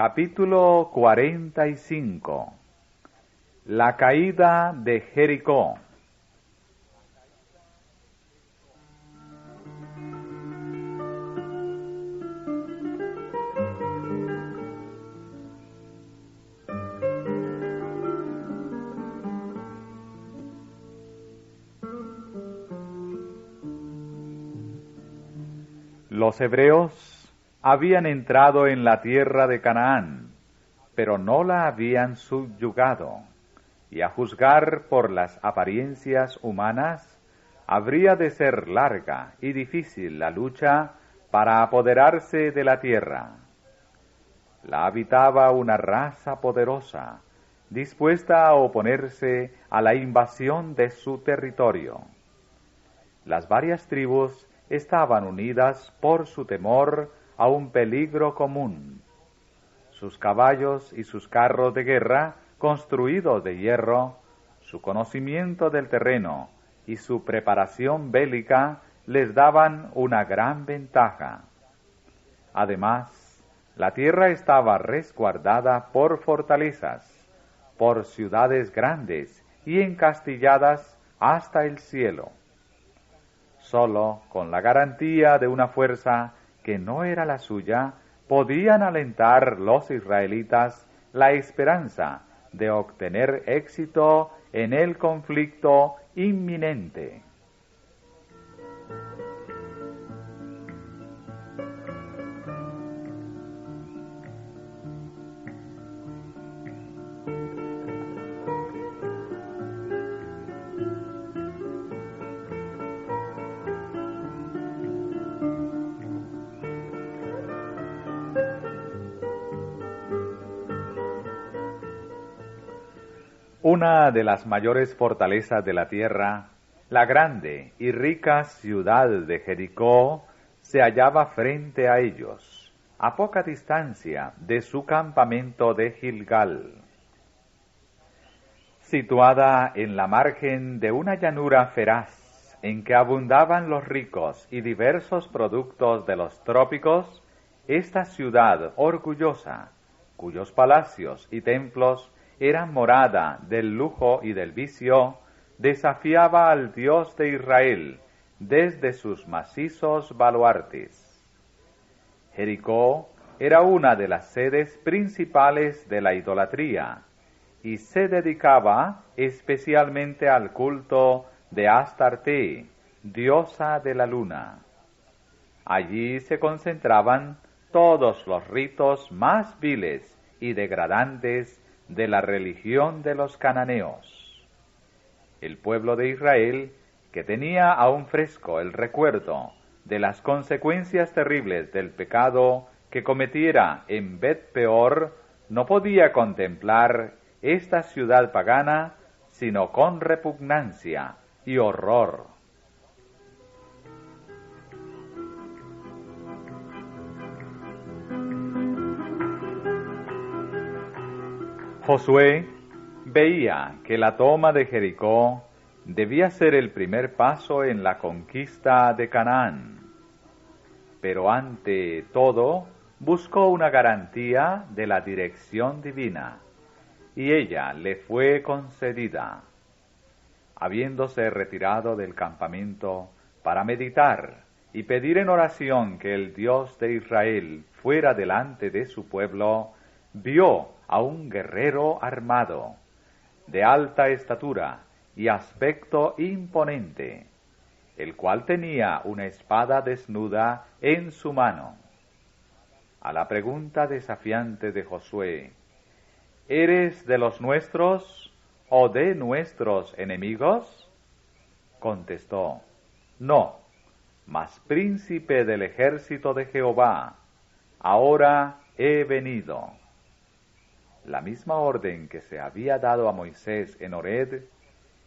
Capítulo 45. La caída de Jericó. Los hebreos habían entrado en la tierra de Canaán, pero no la habían subyugado, y a juzgar por las apariencias humanas, habría de ser larga y difícil la lucha para apoderarse de la tierra. La habitaba una raza poderosa, dispuesta a oponerse a la invasión de su territorio. Las varias tribus estaban unidas por su temor a un peligro común. Sus caballos y sus carros de guerra, construidos de hierro, su conocimiento del terreno y su preparación bélica les daban una gran ventaja. Además, la tierra estaba resguardada por fortalezas, por ciudades grandes y encastilladas hasta el cielo. Solo con la garantía de una fuerza que no era la suya, podían alentar los israelitas la esperanza de obtener éxito en el conflicto inminente. Una de las mayores fortalezas de la tierra, la grande y rica ciudad de Jericó, se hallaba frente a ellos, a poca distancia de su campamento de Gilgal. Situada en la margen de una llanura feraz, en que abundaban los ricos y diversos productos de los trópicos, esta ciudad orgullosa, cuyos palacios y templos eran morada del lujo y del vicio, desafiaba al Dios de Israel desde sus macizos baluartes. Jericó era una de las sedes principales de la idolatría y se dedicaba especialmente al culto de Astarte, diosa de la luna. Allí se concentraban todos los ritos más viles y degradantes de la religión de los cananeos. El pueblo de Israel, que tenía aún fresco el recuerdo de las consecuencias terribles del pecado que cometiera en Bet-peor, no podía contemplar esta ciudad pagana sino con repugnancia y horror. Josué veía que la toma de Jericó debía ser el primer paso en la conquista de Canaán, pero ante todo buscó una garantía de la dirección divina, y ella le fue concedida. Habiéndose retirado del campamento para meditar y pedir en oración que el Dios de Israel fuera delante de su pueblo, vio a un guerrero armado, de alta estatura y aspecto imponente, el cual tenía una espada desnuda en su mano. A la pregunta desafiante de Josué, ¿eres de los nuestros o de nuestros enemigos?, contestó, no, mas príncipe del ejército de Jehová, ahora he venido. La misma orden que se había dado a Moisés en Horeb,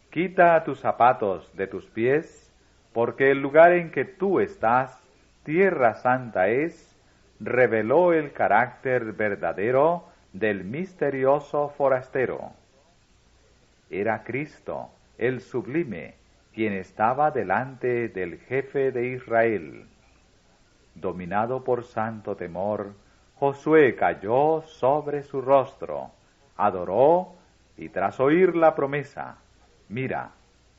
quita tus zapatos de tus pies, porque el lugar en que tú estás, tierra santa es, reveló el carácter verdadero del misterioso forastero. Era Cristo, el sublime, quien estaba delante del jefe de Israel. Dominado por santo temor, Josué cayó sobre su rostro, adoró y tras oír la promesa, mira,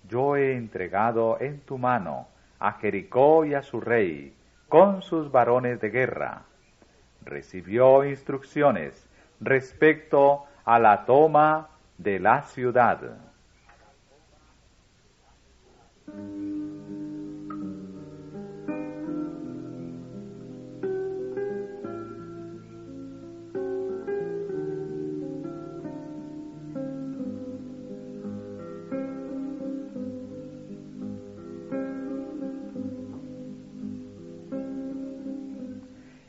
yo he entregado en tu mano a Jericó y a su rey, con sus varones de guerra. Recibió instrucciones respecto a la toma de la ciudad.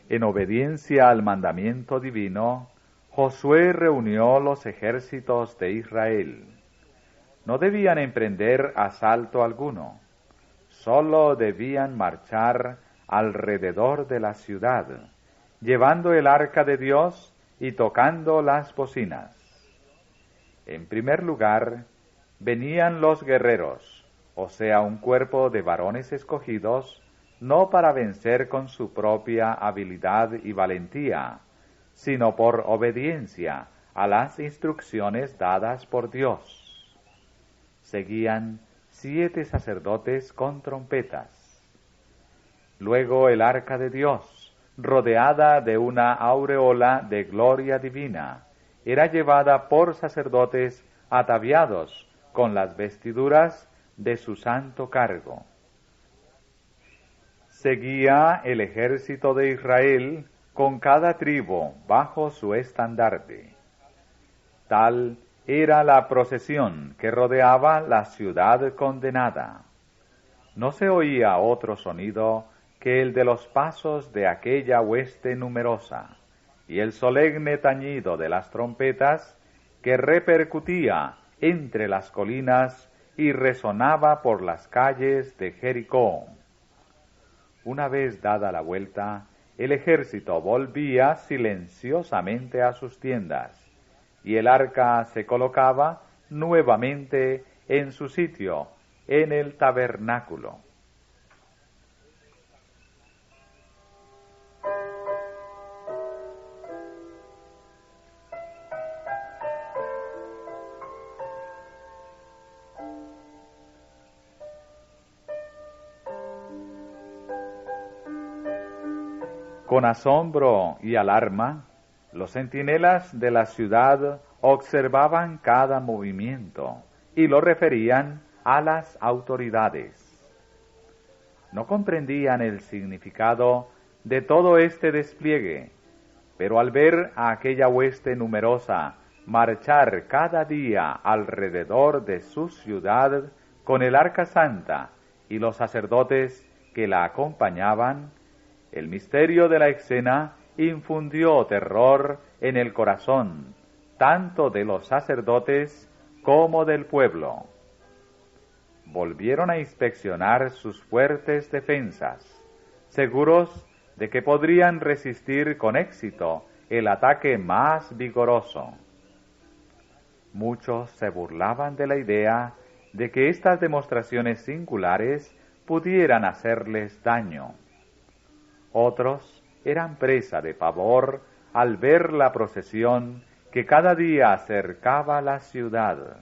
En obediencia al mandamiento divino, Josué reunió los ejércitos de Israel. No debían emprender asalto alguno, solo debían marchar alrededor de la ciudad, llevando el arca de Dios y tocando las bocinas. En primer lugar, venían los guerreros, o sea, un cuerpo de varones escogidos, no para vencer con su propia habilidad y valentía, sino por obediencia a las instrucciones dadas por Dios. Seguían 7 sacerdotes con trompetas. Luego el arca de Dios, rodeada de una aureola de gloria divina, era llevada por sacerdotes ataviados con las vestiduras de su santo cargo. Seguía el ejército de Israel con cada tribu bajo su estandarte. Tal era la procesión que rodeaba la ciudad condenada. No se oía otro sonido que el de los pasos de aquella hueste numerosa y el solemne tañido de las trompetas que repercutía entre las colinas y resonaba por las calles de Jericó. Una vez dada la vuelta, el ejército volvía silenciosamente a sus tiendas, y el arca se colocaba nuevamente en su sitio, en el tabernáculo. Con asombro y alarma, los centinelas de la ciudad observaban cada movimiento y lo referían a las autoridades. No comprendían el significado de todo este despliegue, pero al ver a aquella hueste numerosa marchar cada día alrededor de su ciudad con el arca santa y los sacerdotes que la acompañaban, el misterio de la escena infundió terror en el corazón, tanto de los sacerdotes como del pueblo. Volvieron a inspeccionar sus fuertes defensas, seguros de que podrían resistir con éxito el ataque más vigoroso. Muchos se burlaban de la idea de que estas demostraciones singulares pudieran hacerles daño. Otros eran presa de pavor al ver la procesión que cada día acercaba la ciudad.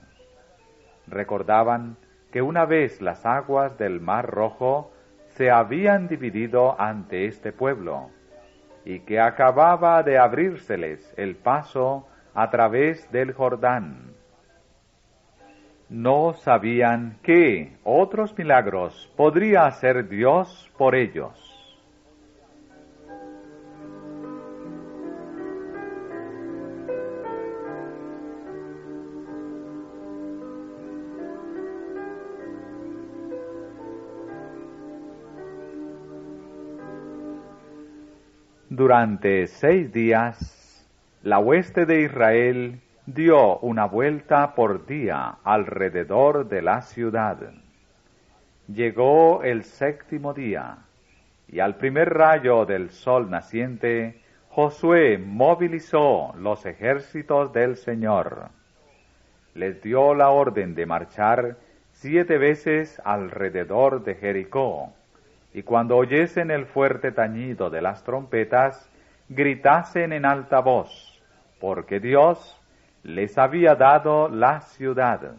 Recordaban que una vez las aguas del Mar Rojo se habían dividido ante este pueblo, y que acababa de abrírseles el paso a través del Jordán. No sabían qué otros milagros podría hacer Dios por ellos. Durante 6 días, la hueste de Israel dio una vuelta por día alrededor de la ciudad. Llegó el 7º día, y al primer rayo del sol naciente, Josué movilizó los ejércitos del Señor. Les dio la orden de marchar 7 veces alrededor de Jericó, y cuando oyesen el fuerte tañido de las trompetas, gritasen en alta voz, porque Dios les había dado la ciudad.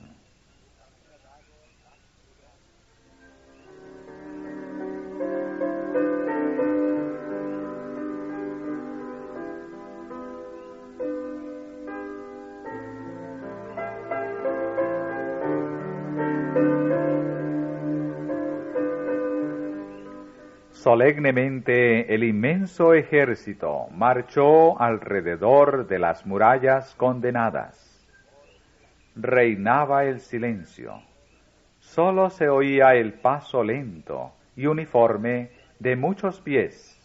Solemnemente el inmenso ejército marchó alrededor de las murallas condenadas. Reinaba el silencio. Sólo se oía el paso lento y uniforme de muchos pies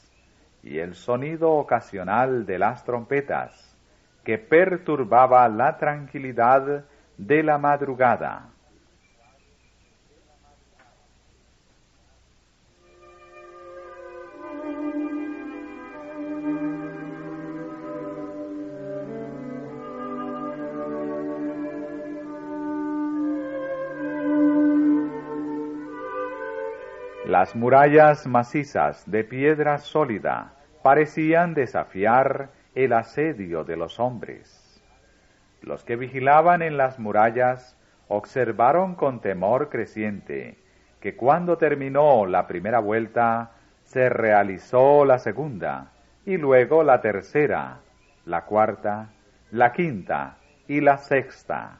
y el sonido ocasional de las trompetas que perturbaba la tranquilidad de la madrugada. Las murallas macizas de piedra sólida parecían desafiar el asedio de los hombres. Los que vigilaban en las murallas observaron con temor creciente que cuando terminó la primera vuelta, se realizó la segunda, y luego la tercera, la cuarta, la quinta y la sexta.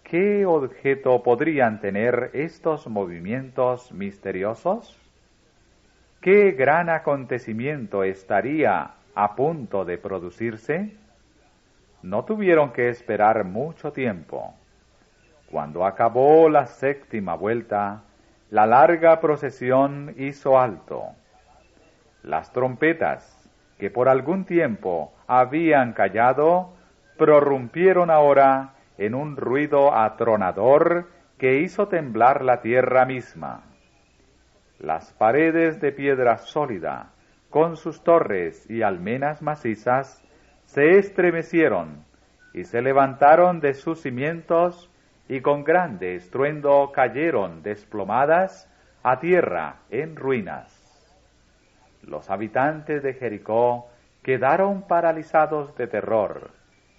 ¿Qué objeto podrían tener estos movimientos misteriosos? ¿Qué gran acontecimiento estaría a punto de producirse? No tuvieron que esperar mucho tiempo. Cuando acabó la séptima vuelta, la larga procesión hizo alto. Las trompetas, que por algún tiempo habían callado, prorrumpieron ahora en un ruido atronador que hizo temblar la tierra misma. Las paredes de piedra sólida, con sus torres y almenas macizas, se estremecieron y se levantaron de sus cimientos y con grande estruendo cayeron desplomadas a tierra en ruinas. Los habitantes de Jericó quedaron paralizados de terror,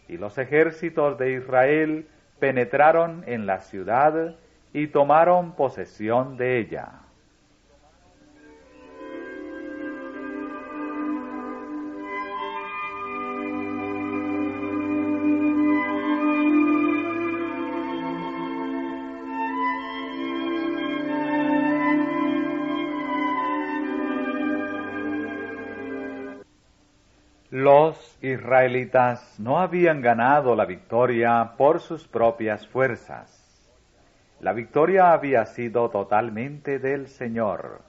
y los ejércitos de Israel penetraron en la ciudad y tomaron posesión de ella. Los israelitas no habían ganado la victoria por sus propias fuerzas. La victoria había sido totalmente del Señor,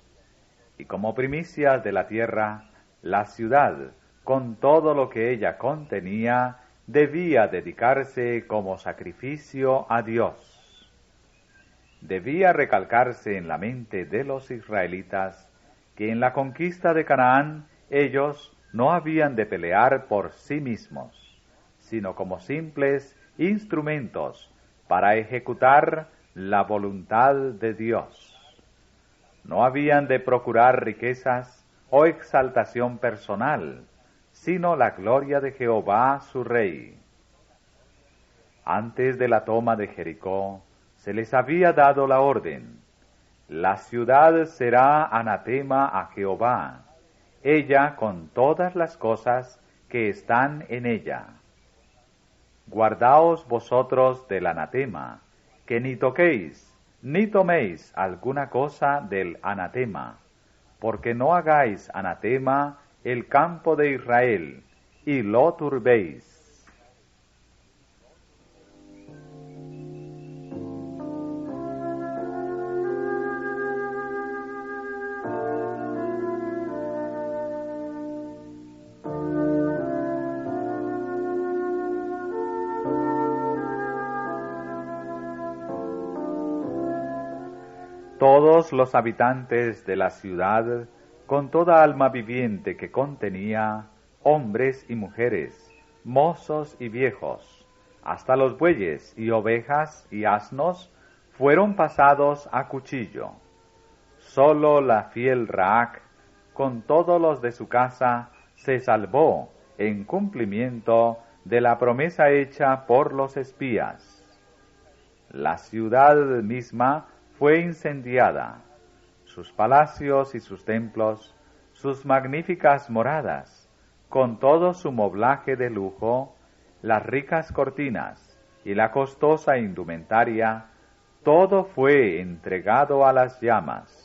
y como primicias de la tierra, la ciudad, con todo lo que ella contenía, debía dedicarse como sacrificio a Dios. Debía recalcarse en la mente de los israelitas que en la conquista de Canaán ellos no habían de pelear por sí mismos, sino como simples instrumentos para ejecutar la voluntad de Dios. No habían de procurar riquezas o exaltación personal, sino la gloria de Jehová su Rey. Antes de la toma de Jericó, se les había dado la orden: la ciudad será anatema a Jehová, ella con todas las cosas que están en ella. Guardaos vosotros del anatema, que ni toquéis, ni toméis alguna cosa del anatema, porque no hagáis anatema el campo de Israel, y lo turbéis. Todos los habitantes de la ciudad, con toda alma viviente que contenía, hombres y mujeres, mozos y viejos, hasta los bueyes y ovejas y asnos, fueron pasados a cuchillo. Sólo la fiel Raac, con todos los de su casa, se salvó en cumplimiento de la promesa hecha por los espías. La ciudad misma fue incendiada, sus palacios y sus templos, sus magníficas moradas, con todo su moblaje de lujo, las ricas cortinas y la costosa indumentaria, todo fue entregado a las llamas.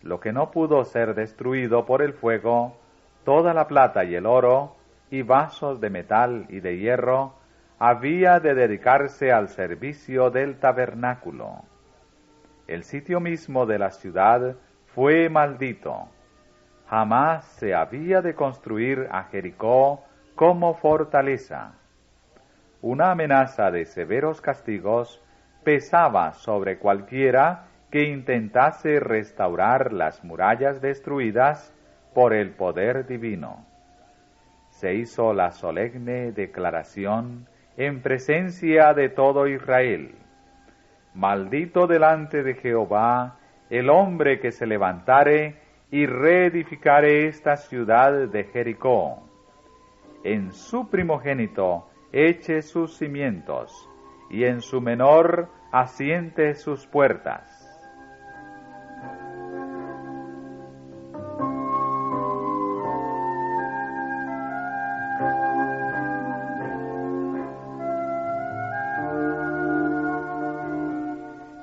Lo que no pudo ser destruido por el fuego, toda la plata y el oro, y vasos de metal y de hierro, había de dedicarse al servicio del tabernáculo. El sitio mismo de la ciudad fue maldito. Jamás se había de construir a Jericó como fortaleza. Una amenaza de severos castigos pesaba sobre cualquiera que intentase restaurar las murallas destruidas por el poder divino. Se hizo la solemne declaración en presencia de todo Israel: maldito delante de Jehová el hombre que se levantare y reedificare esta ciudad de Jericó. En su primogénito eche sus cimientos, y en su menor asiente sus puertas.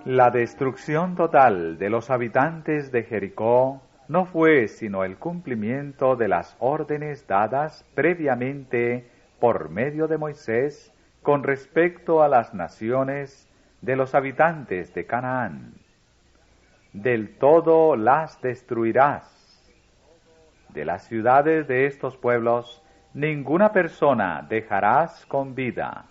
La destrucción total de los habitantes de Jericó no fue sino el cumplimiento de las órdenes dadas previamente por medio de Moisés con respecto a las naciones de los habitantes de Canaán. Del todo las destruirás. De las ciudades de estos pueblos ninguna persona dejarás con vida.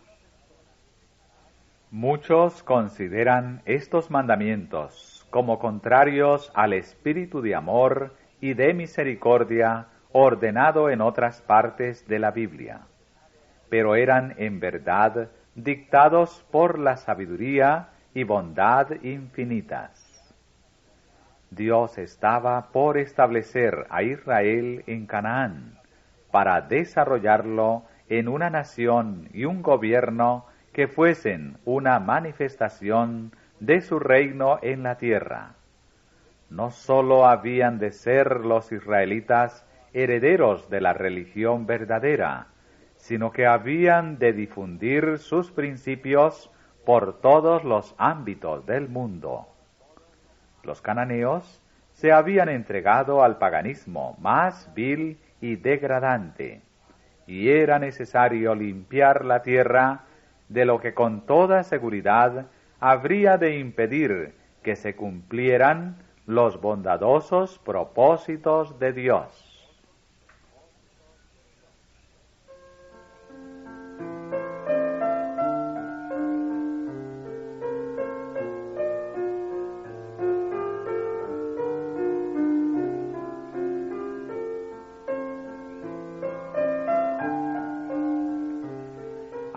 Muchos consideran estos mandamientos como contrarios al espíritu de amor y de misericordia ordenado en otras partes de la Biblia, pero eran en verdad dictados por la sabiduría y bondad infinitas. Dios estaba por establecer a Israel en Canaán, para desarrollarlo en una nación y un gobierno que fuesen una manifestación de su reino en la tierra. No sólo habían de ser los israelitas herederos de la religión verdadera, sino que habían de difundir sus principios por todos los ámbitos del mundo. Los cananeos se habían entregado al paganismo más vil y degradante, y era necesario limpiar la tierra de lo que con toda seguridad habría de impedir que se cumplieran los bondadosos propósitos de Dios.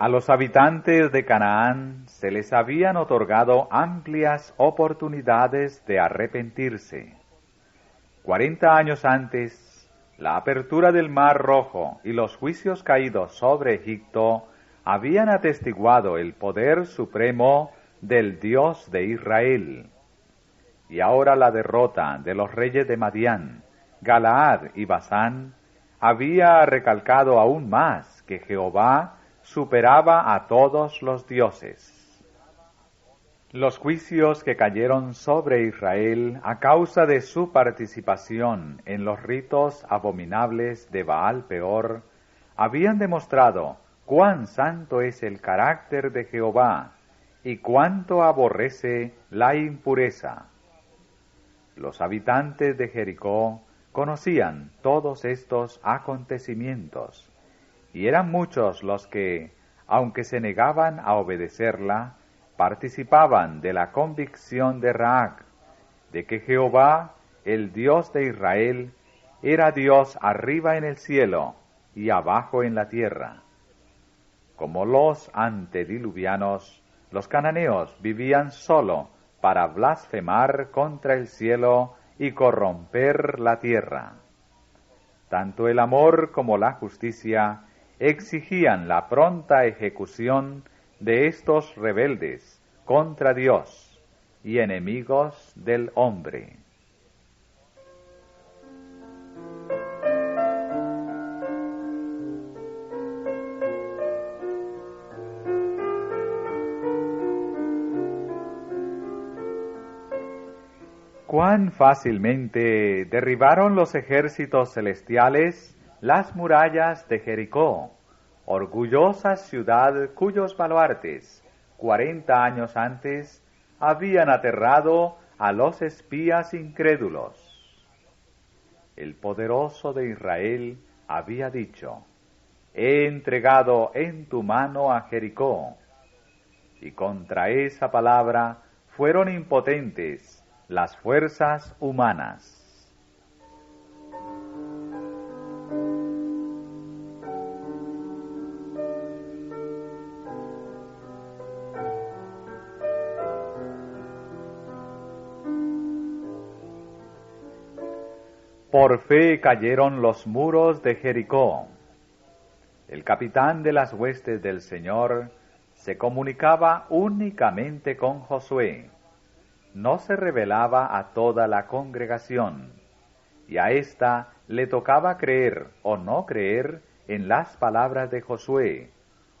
A los habitantes de Canaán se les habían otorgado amplias oportunidades de arrepentirse. 40 años antes, la apertura del Mar Rojo y los juicios caídos sobre Egipto habían atestiguado el poder supremo del Dios de Israel. Y ahora la derrota de los reyes de Madián, Galaad y Basán había recalcado aún más que Jehová superaba a todos los dioses. Los juicios que cayeron sobre Israel a causa de su participación en los ritos abominables de Baal Peor habían demostrado cuán santo es el carácter de Jehová y cuánto aborrece la impureza. Los habitantes de Jericó conocían todos estos acontecimientos, y eran muchos los que, aunque se negaban a obedecerla, participaban de la convicción de Raag, de que Jehová, el Dios de Israel, era Dios arriba en el cielo y abajo en la tierra. Como los antediluvianos, los cananeos vivían solo para blasfemar contra el cielo y corromper la tierra. Tanto el amor como la justicia exigían la pronta ejecución de estos rebeldes contra Dios y enemigos del hombre. Cuán fácilmente derribaron los ejércitos celestiales las murallas de Jericó, orgullosa ciudad cuyos baluartes, 40 años antes, habían aterrado a los espías incrédulos. El poderoso de Israel había dicho: he entregado en tu mano a Jericó. Y contra esa palabra fueron impotentes las fuerzas humanas. Por fe cayeron los muros de Jericó. El capitán de las huestes del Señor se comunicaba únicamente con Josué. No se revelaba a toda la congregación, y a ésta le tocaba creer o no creer en las palabras de Josué,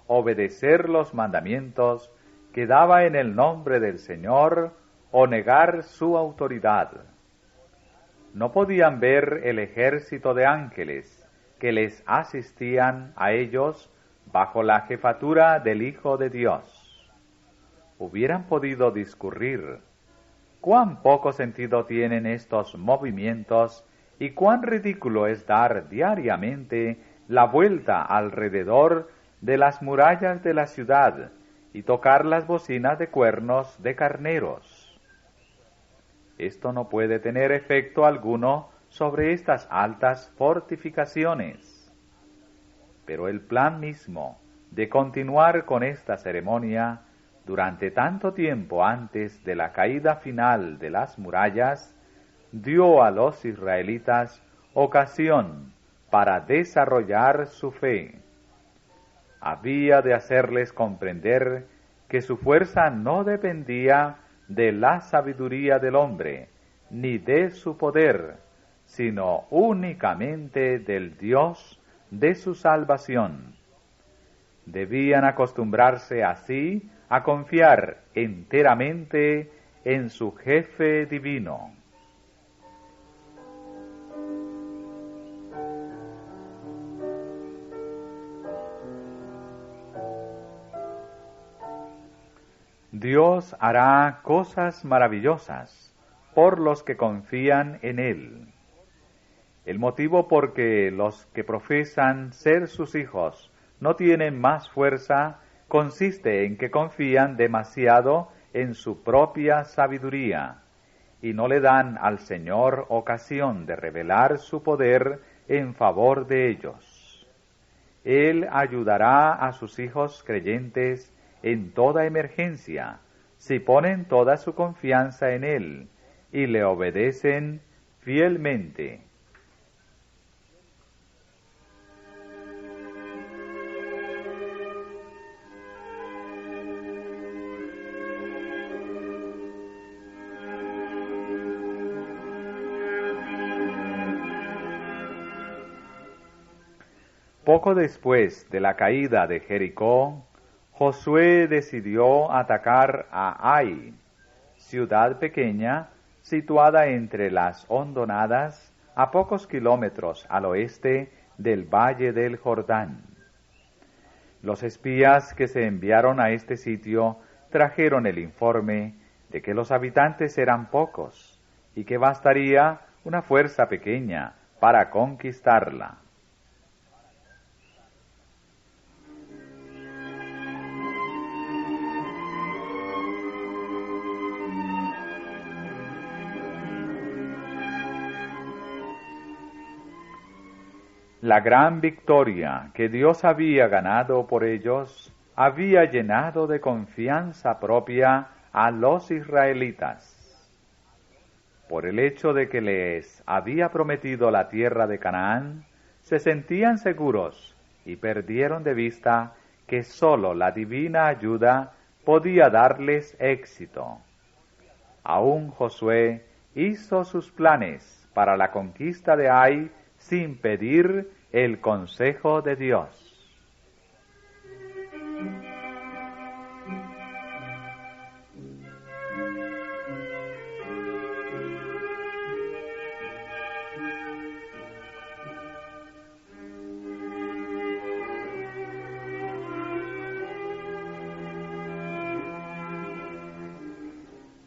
obedecer los mandamientos que daba en el nombre del Señor o negar su autoridad. No podían ver el ejército de ángeles que les asistían a ellos bajo la jefatura del Hijo de Dios. Hubieran podido discurrir: cuán poco sentido tienen estos movimientos y cuán ridículo es dar diariamente la vuelta alrededor de las murallas de la ciudad y tocar las bocinas de cuernos de carneros. Esto no puede tener efecto alguno sobre estas altas fortificaciones. Pero el plan mismo de continuar con esta ceremonia durante tanto tiempo antes de la caída final de las murallas, dio a los israelitas ocasión para desarrollar su fe. Había de hacerles comprender que su fuerza no dependía de la sabiduría del hombre, ni de su poder, sino únicamente del Dios de su salvación. Debían acostumbrarse así a confiar enteramente en su jefe divino. Dios hará cosas maravillosas por los que confían en Él. El motivo por que los que profesan ser sus hijos no tienen más fuerza consiste en que confían demasiado en su propia sabiduría y no le dan al Señor ocasión de revelar su poder en favor de ellos. Él ayudará a sus hijos creyentes en toda emergencia, si ponen toda su confianza en Él y le obedecen fielmente. Poco después de la caída de Jericó, Josué decidió atacar a Ai, ciudad pequeña situada entre las hondonadas a pocos kilómetros al oeste del Valle del Jordán. Los espías que se enviaron a este sitio trajeron el informe de que los habitantes eran pocos y que bastaría una fuerza pequeña para conquistarla. La gran victoria que Dios había ganado por ellos había llenado de confianza propia a los israelitas. Por el hecho de que les había prometido la tierra de Canaán, se sentían seguros y perdieron de vista que sólo la divina ayuda podía darles éxito. Aún Josué hizo sus planes para la conquista de Ai sin pedir el consejo de Dios.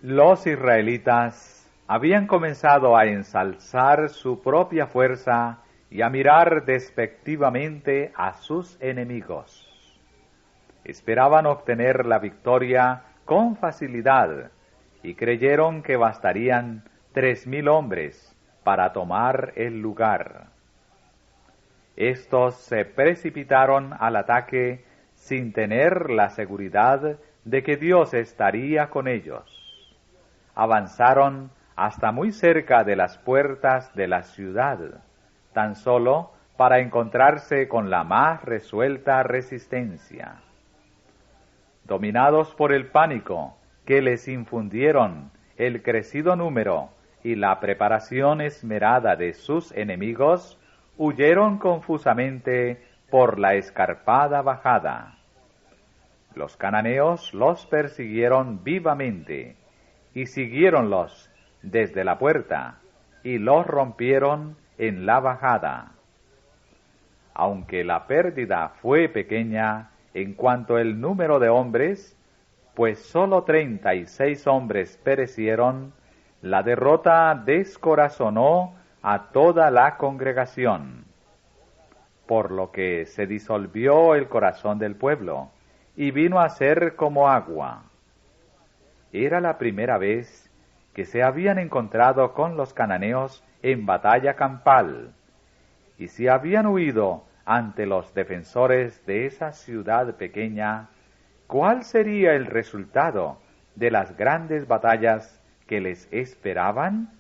Los israelitas habían comenzado a ensalzar su propia fuerza y a mirar despectivamente a sus enemigos. Esperaban obtener la victoria con facilidad y creyeron que bastarían 3,000 hombres para tomar el lugar. Estos se precipitaron al ataque sin tener la seguridad de que Dios estaría con ellos. Avanzaron hasta muy cerca de las puertas de la ciudad, tan solo para encontrarse con la más resuelta resistencia. Dominados por el pánico que les infundieron el crecido número y la preparación esmerada de sus enemigos, huyeron confusamente por la escarpada bajada. Los cananeos los persiguieron vivamente y siguiéronlos desde la puerta y los rompieron en la bajada. Aunque la pérdida fue pequeña en cuanto al número de hombres, pues sólo 36 hombres perecieron, la derrota descorazonó a toda la congregación, por lo que se disolvió el corazón del pueblo y vino a ser como agua. Era la primera vez que se habían encontrado con los cananeos en batalla campal, y si habían huido ante los defensores de esa ciudad pequeña, ¿cuál sería el resultado de las grandes batallas que les esperaban?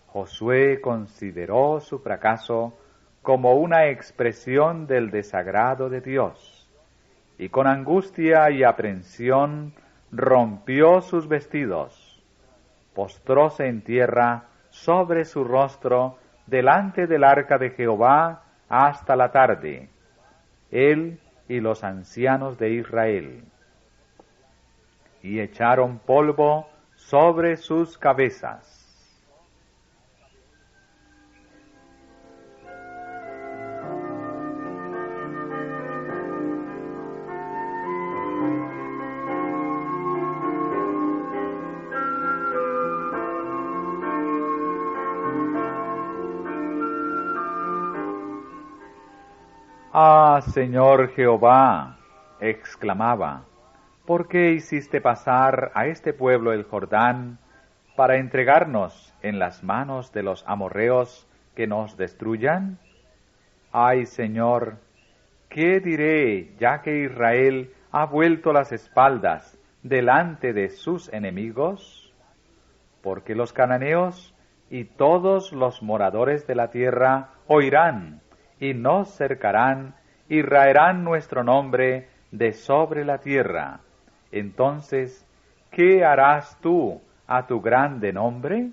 Josué consideró su fracaso como una expresión del desagrado de Dios, y con angustia y aprensión rompió sus vestidos, postróse en tierra sobre su rostro delante del arca de Jehová hasta la tarde, él y los ancianos de Israel, y echaron polvo sobre sus cabezas. «Ah, Señor Jehová», exclamaba, «¿por qué hiciste pasar a este pueblo el Jordán para entregarnos en las manos de los amorreos que nos destruyan? Ay, Señor, ¿qué diré ya que Israel ha vuelto las espaldas delante de sus enemigos? Porque los cananeos y todos los moradores de la tierra oirán y nos cercarán y raerán nuestro nombre de sobre la tierra. Entonces, ¿qué harás tú a tu grande nombre?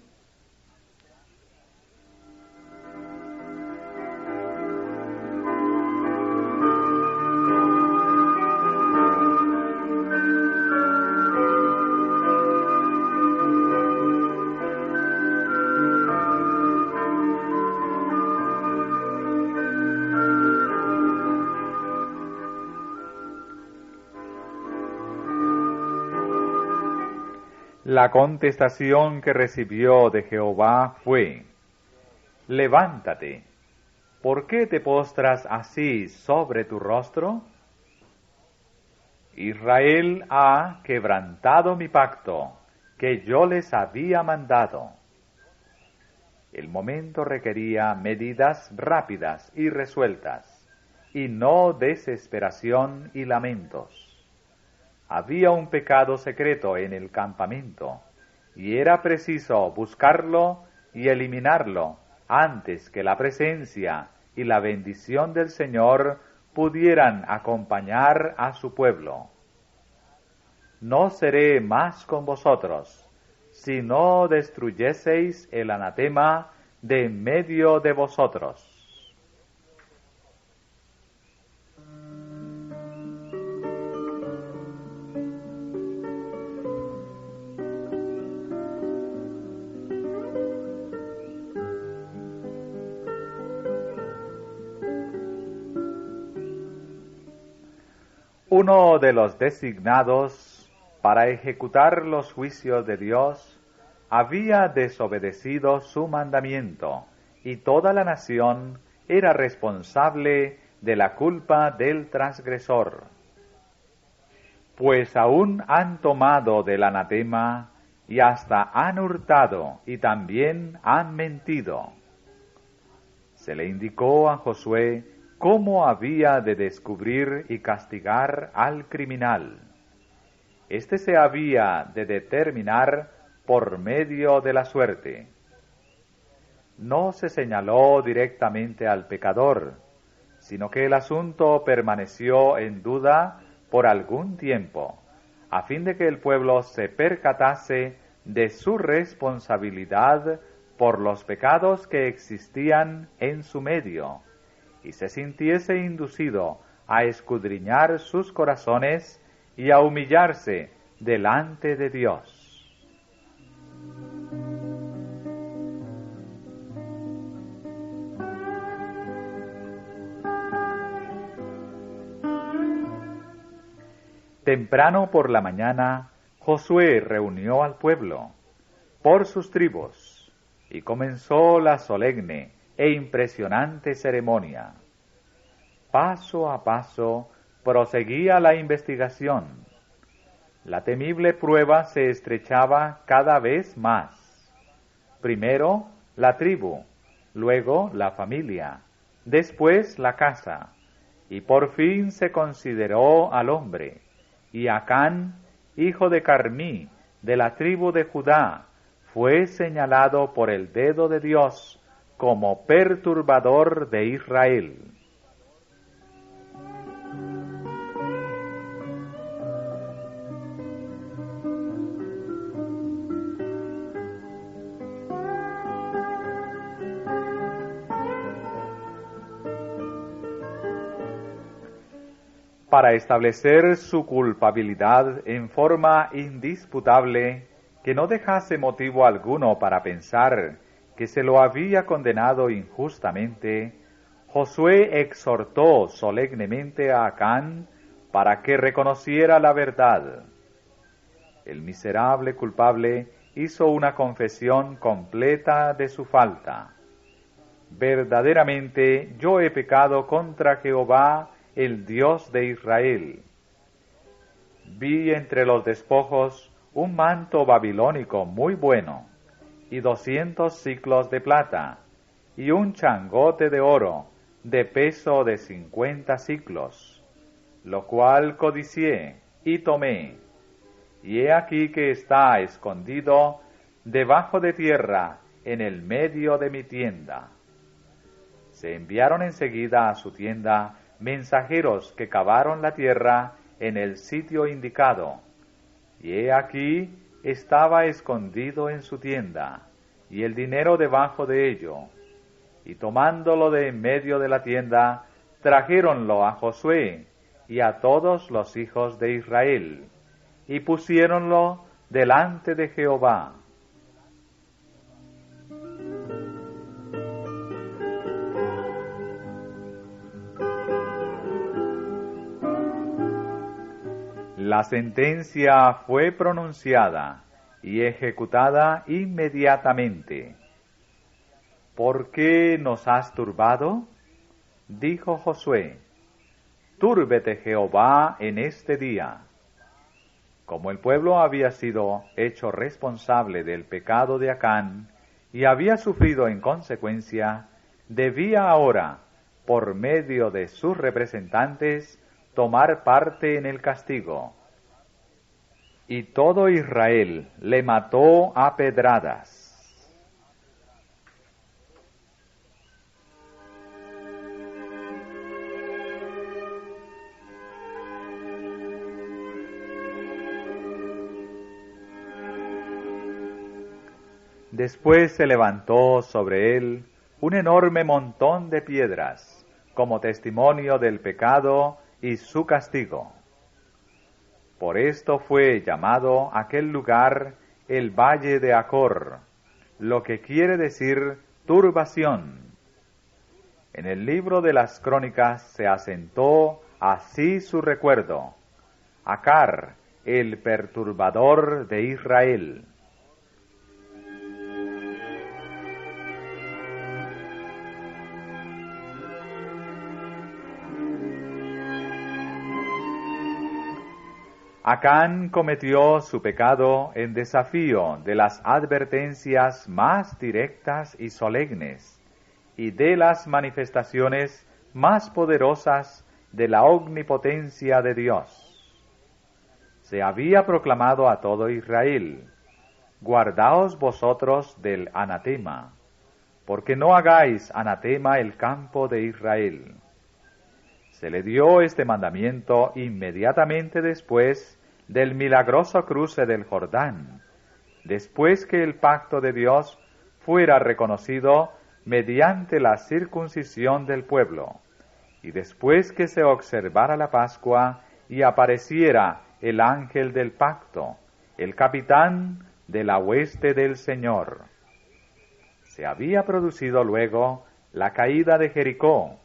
La contestación que recibió de Jehová fue: «Levántate, ¿por qué te postras así sobre tu rostro? Israel ha quebrantado mi pacto que yo les había mandado». El momento requería medidas rápidas y resueltas, y no desesperación y lamentos. Había un pecado secreto en el campamento, y era preciso buscarlo y eliminarlo antes que la presencia y la bendición del Señor pudieran acompañar a su pueblo. No seré más con vosotros, si no destruyeseis el anatema de en medio de vosotros. Uno de los designados para ejecutar los juicios de Dios había desobedecido su mandamiento, y toda la nación era responsable de la culpa del transgresor. Pues aún han tomado del anatema, y hasta han hurtado, y también han mentido. Se le indicó a Josué cómo había de descubrir y castigar al criminal. Este se había de determinar por medio de la suerte. No se señaló directamente al pecador, sino que el asunto permaneció en duda por algún tiempo, a fin de que el pueblo se percatase de su responsabilidad por los pecados que existían en su medio, y se sintiese inducido a escudriñar sus corazones y a humillarse delante de Dios. Temprano por la mañana, Josué reunió al pueblo por sus tribus y comenzó la solemne e impresionante ceremonia. Paso a paso proseguía la investigación. La temible prueba se estrechaba cada vez más. Primero la tribu, luego la familia, después la casa, y por fin se consideró al hombre. Y Acán, hijo de Carmí, de la tribu de Judá, fue señalado por el dedo de Dios como perturbador de Israel. Para establecer su culpabilidad en forma indisputable, que no dejase motivo alguno para pensar que se lo había condenado injustamente, Josué exhortó solemnemente a Acán para que reconociera la verdad. El miserable culpable hizo una confesión completa de su falta. Verdaderamente yo he pecado contra Jehová, el Dios de Israel. Vi entre los despojos un manto babilónico muy bueno, y 200 siclos de plata, y un changote de oro, de peso de 50 siclos, lo cual codicié y tomé, y he aquí que está escondido debajo de tierra en el medio de mi tienda. Se enviaron enseguida a su tienda mensajeros que cavaron la tierra en el sitio indicado, y he aquí estaba escondido en su tienda, y el dinero debajo de ello, y tomándolo de en medio de la tienda, trajéronlo a Josué y a todos los hijos de Israel, y pusiéronlo delante de Jehová. La sentencia fue pronunciada y ejecutada inmediatamente. ¿Por qué nos has turbado? Dijo Josué. Túrbete Jehová en este día. Como el pueblo había sido hecho responsable del pecado de Acán y había sufrido en consecuencia, debía ahora, por medio de sus representantes, tomar parte en el castigo. Y todo Israel le mató a pedradas. Después se levantó sobre él un enorme montón de piedras, como testimonio del pecado y su castigo. Por esto fue llamado aquel lugar el Valle de Acor, lo que quiere decir turbación. En el libro de las Crónicas se asentó así su recuerdo: Acar, el perturbador de Israel. Acán cometió su pecado en desafío de las advertencias más directas y solemnes y de las manifestaciones más poderosas de la omnipotencia de Dios. Se había proclamado a todo Israel: guardaos vosotros del anatema, porque no hagáis anatema el campo de Israel. Se le dio este mandamiento inmediatamente después del milagroso cruce del Jordán, después que el pacto de Dios fuera reconocido mediante la circuncisión del pueblo, y después que se observara la Pascua y apareciera el ángel del pacto, el capitán de la hueste del Señor. Se había producido luego la caída de Jericó,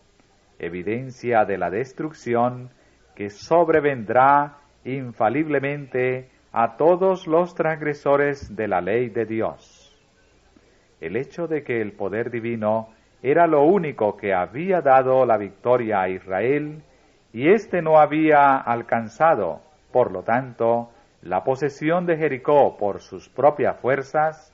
evidencia de la destrucción que sobrevendrá infaliblemente a todos los transgresores de la ley de Dios. El hecho de que el poder divino era lo único que había dado la victoria a Israel, y éste no había alcanzado, por lo tanto, la posesión de Jericó por sus propias fuerzas,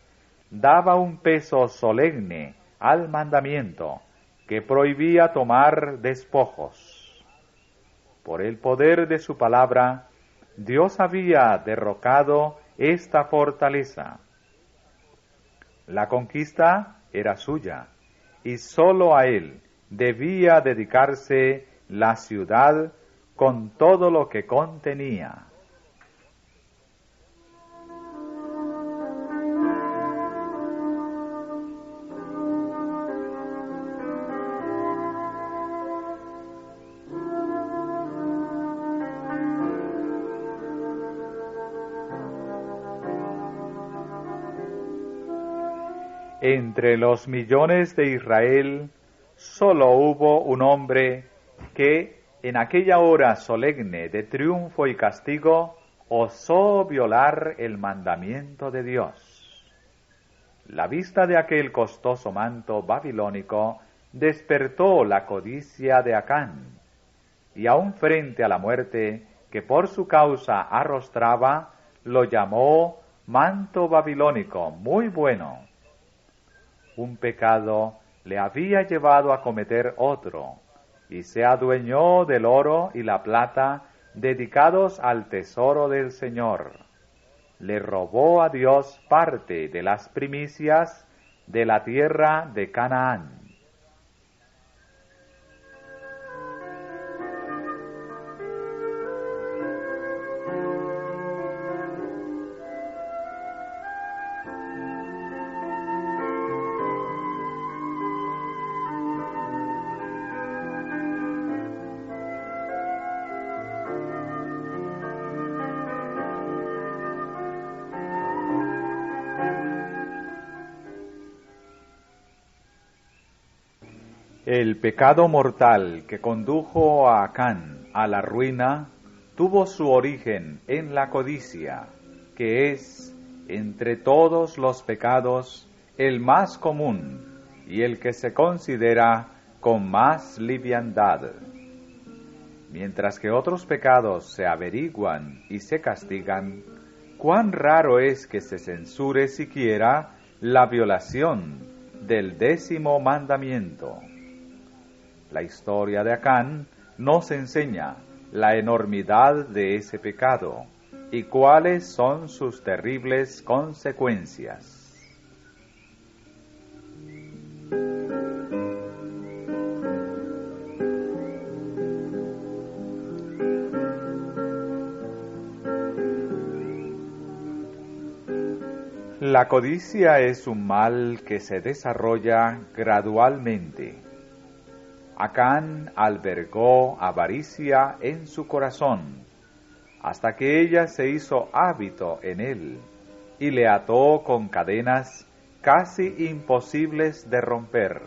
daba un peso solemne al mandamiento que prohibía tomar despojos. Por el poder de su palabra, Dios había derrocado esta fortaleza. La conquista era suya, y sólo a él debía dedicarse la ciudad con todo lo que contenía. Entre los millones de Israel, sólo hubo un hombre que, en aquella hora solemne de triunfo y castigo, osó violar el mandamiento de Dios. La vista de aquel costoso manto babilónico despertó la codicia de Acán, y aun frente a la muerte que por su causa arrostraba, lo llamó manto babilónico muy bueno. Un pecado le había llevado a cometer otro, y se adueñó del oro y la plata dedicados al tesoro del Señor. Le robó a Dios parte de las primicias de la tierra de Canaán. El pecado mortal que condujo a Acán a la ruina tuvo su origen en la codicia, que es, entre todos los pecados, el más común y el que se considera con más liviandad. Mientras que otros pecados se averiguan y se castigan, cuán raro es que se censure siquiera la violación del 10º mandamiento. La historia de Acán nos enseña la enormidad de ese pecado y cuáles son sus terribles consecuencias. La codicia es un mal que se desarrolla gradualmente. Acán albergó avaricia en su corazón, hasta que ella se hizo hábito en él, y le ató con cadenas casi imposibles de romper.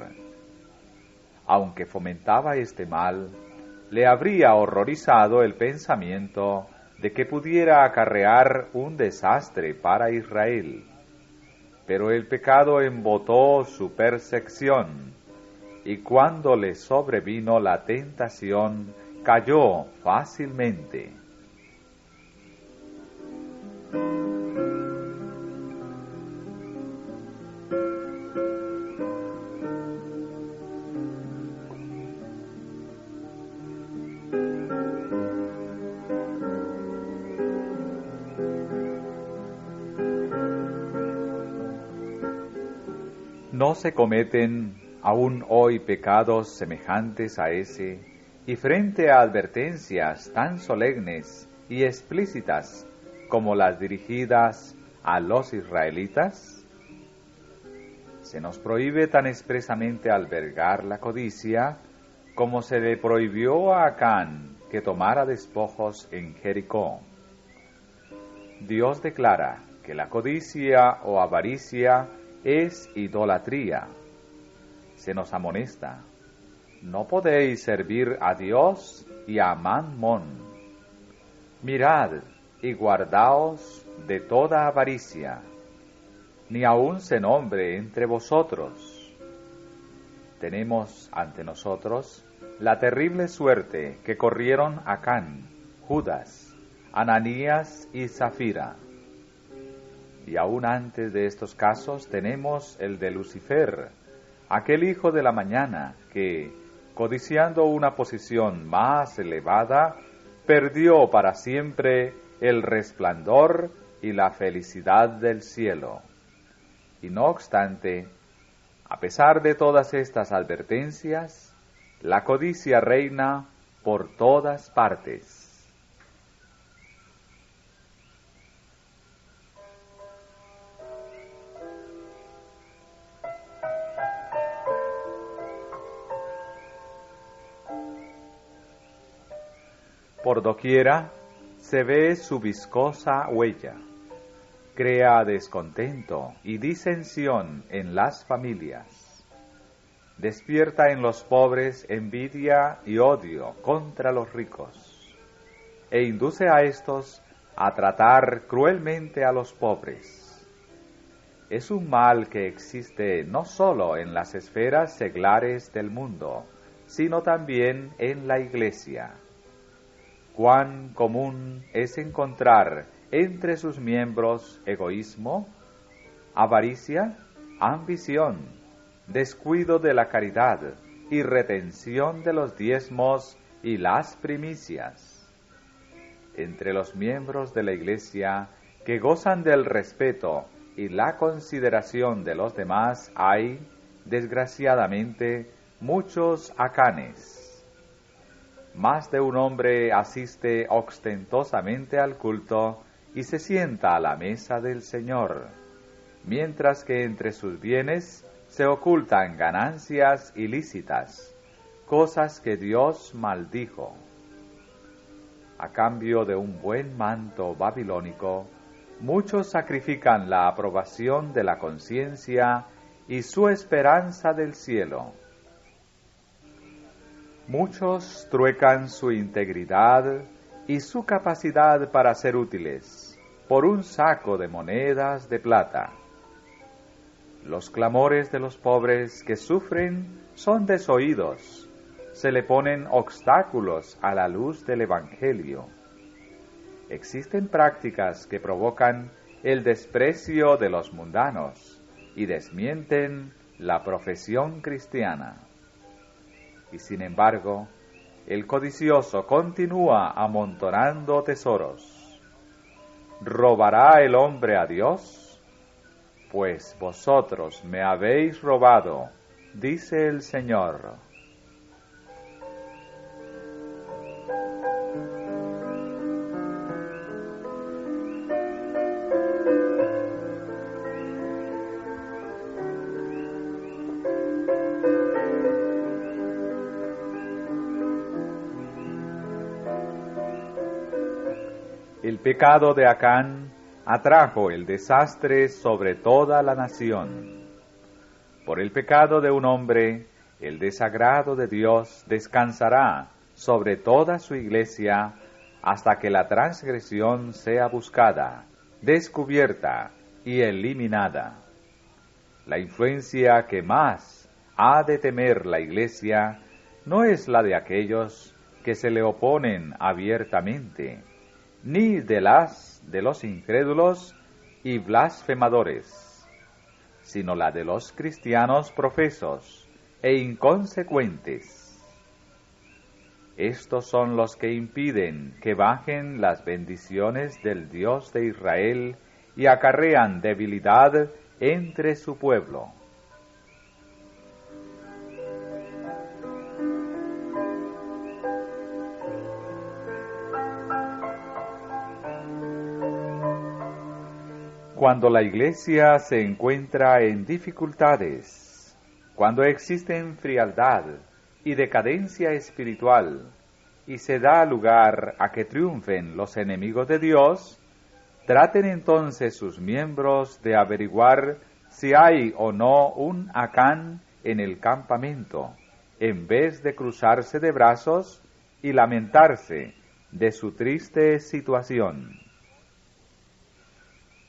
Aunque fomentaba este mal, le habría horrorizado el pensamiento de que pudiera acarrear un desastre para Israel. Pero el pecado embotó su percepción, y cuando le sobrevino la tentación, cayó fácilmente. ¿No se cometen aún hoy pecados semejantes a ese, y frente a advertencias tan solemnes y explícitas como las dirigidas a los israelitas? Se nos prohíbe tan expresamente albergar la codicia como se le prohibió a Acán que tomara despojos en Jericó. Dios declara que la codicia o avaricia es idolatría. Se nos amonesta: no podéis servir a Dios y a Mammón. Mirad y guardaos de toda avaricia, ni aun se nombre entre vosotros. Tenemos ante nosotros la terrible suerte que corrieron Acán, Judas, Ananías y Zafira. Y aún antes de estos casos tenemos el de Lucifer, aquel hijo de la mañana que, codiciando una posición más elevada, perdió para siempre el resplandor y la felicidad del cielo. Y no obstante, a pesar de todas estas advertencias, la codicia reina por todas partes. Por doquiera se ve su viscosa huella. Crea descontento y disensión en las familias. Despierta en los pobres envidia y odio contra los ricos, e induce a estos a tratar cruelmente a los pobres. Es un mal que existe no sólo en las esferas seglares del mundo, sino también en la Iglesia. Cuán común es encontrar entre sus miembros egoísmo, avaricia, ambición, descuido de la caridad y retención de los diezmos y las primicias. Entre los miembros de la Iglesia que gozan del respeto y la consideración de los demás hay, desgraciadamente, muchos Acanes. Más de un hombre asiste ostentosamente al culto y se sienta a la mesa del Señor, mientras que entre sus bienes se ocultan ganancias ilícitas, cosas que Dios maldijo. A cambio de un buen manto babilónico, muchos sacrifican la aprobación de la conciencia y su esperanza del cielo. Muchos truecan su integridad y su capacidad para ser útiles por un saco de monedas de plata. Los clamores de los pobres que sufren son desoídos, se le ponen obstáculos a la luz del Evangelio. Existen prácticas que provocan el desprecio de los mundanos y desmienten la profesión cristiana. Y sin embargo, el codicioso continúa amontonando tesoros. ¿Robará el hombre a Dios? Pues vosotros me habéis robado, dice el Señor. El pecado de Acán atrajo el desastre sobre toda la nación. Por el pecado de un hombre, el desagrado de Dios descansará sobre toda su iglesia hasta que la transgresión sea buscada, descubierta y eliminada. La influencia que más ha de temer la iglesia no es la de aquellos que se le oponen abiertamente, ni de los incrédulos y blasfemadores, sino la de los cristianos profesos e inconsecuentes. Estos son los que impiden que bajen las bendiciones del Dios de Israel y acarrean debilidad entre su pueblo. Cuando la iglesia se encuentra en dificultades, cuando existen frialdad y decadencia espiritual, y se da lugar a que triunfen los enemigos de Dios, traten entonces sus miembros de averiguar si hay o no un Acán en el campamento, en vez de cruzarse de brazos y lamentarse de su triste situación.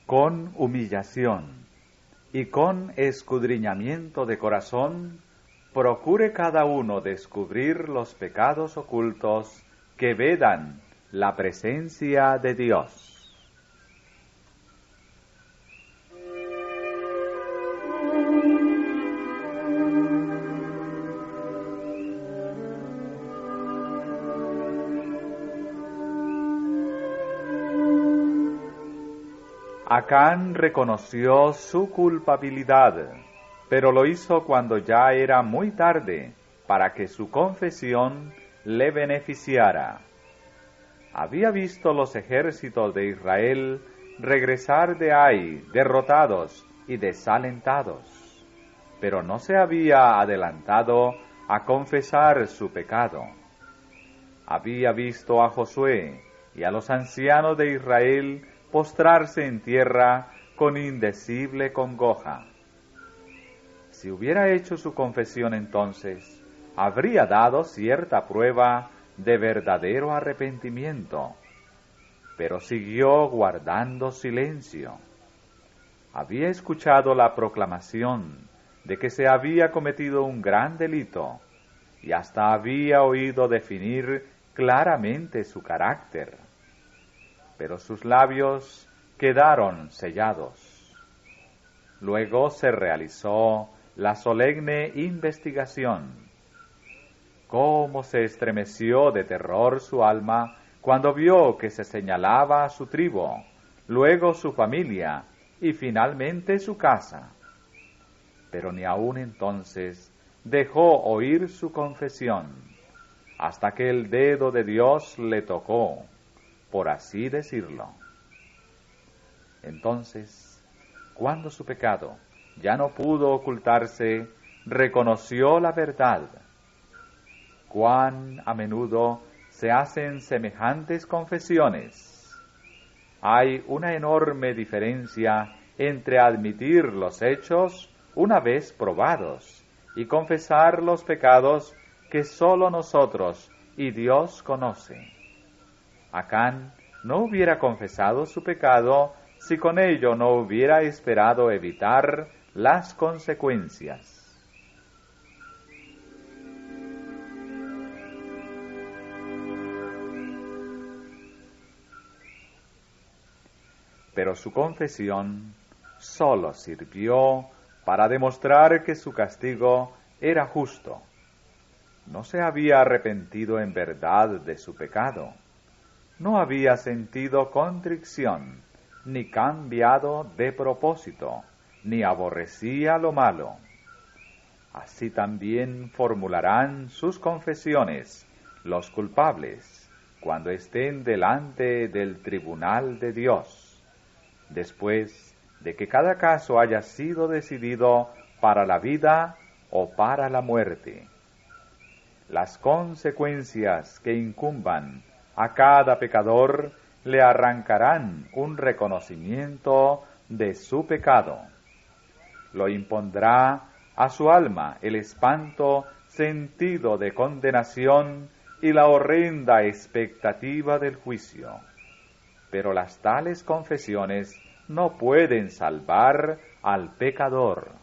Con humillación y con escudriñamiento de corazón, procure cada uno descubrir los pecados ocultos que vedan la presencia de Dios. Acán reconoció su culpabilidad, pero lo hizo cuando ya era muy tarde para que su confesión le beneficiara. Había visto los ejércitos de Israel regresar de Ai derrotados y desalentados, pero no se había adelantado a confesar su pecado. Había visto a Josué y a los ancianos de Israel postrarse en tierra con indecible congoja. Si hubiera hecho su confesión entonces, habría dado cierta prueba de verdadero arrepentimiento, pero siguió guardando silencio. Había escuchado la proclamación de que se había cometido un gran delito y hasta había oído definir claramente su carácter, pero sus labios quedaron sellados. Luego se realizó la solemne investigación. Cómo se estremeció de terror su alma cuando vio que se señalaba a su tribu, luego su familia y finalmente su casa. Pero ni aun entonces dejó oír su confesión, hasta que el dedo de Dios le tocó, por así decirlo. Entonces, cuando su pecado ya no pudo ocultarse, reconoció la verdad. Cuán a menudo se hacen semejantes confesiones. Hay una enorme diferencia entre admitir los hechos una vez probados y confesar los pecados que sólo nosotros y Dios conoce. Acán no hubiera confesado su pecado si con ello no hubiera esperado evitar las consecuencias. Pero su confesión sólo sirvió para demostrar que su castigo era justo. No se había arrepentido en verdad de su pecado. No había sentido contrición, ni cambiado de propósito, ni aborrecía lo malo. Así también formularán sus confesiones los culpables cuando estén delante del tribunal de Dios, después de que cada caso haya sido decidido para la vida o para la muerte. Las consecuencias que incumban a cada pecador le arrancarán un reconocimiento de su pecado. Lo impondrá a su alma el espanto sentido de condenación y la horrenda expectativa del juicio. Pero las tales confesiones no pueden salvar al pecador.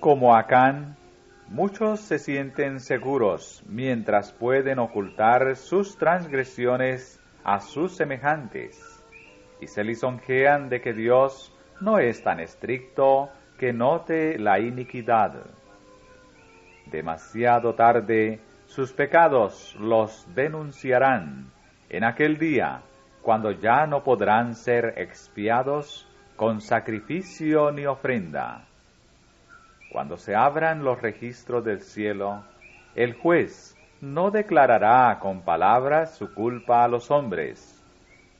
Como Acán, muchos se sienten seguros mientras pueden ocultar sus transgresiones a sus semejantes, y se lisonjean de que Dios no es tan estricto que note la iniquidad. Demasiado tarde sus pecados los denunciarán en aquel día, cuando ya no podrán ser expiados con sacrificio ni ofrenda. Cuando se abran los registros del cielo, el juez no declarará con palabras su culpa a los hombres,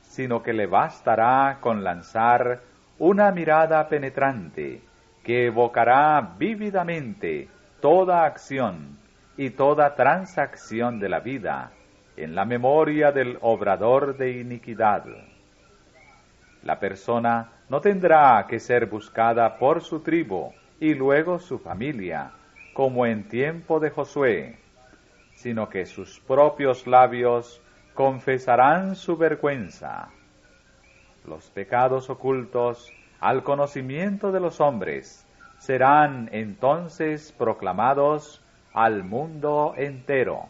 sino que le bastará con lanzar una mirada penetrante que evocará vívidamente toda acción y toda transacción de la vida en la memoria del obrador de iniquidad. La persona no tendrá que ser buscada por su tribu y luego su familia, como en tiempo de Josué, sino que sus propios labios confesarán su vergüenza. Los pecados ocultos al conocimiento de los hombres serán entonces proclamados al mundo entero.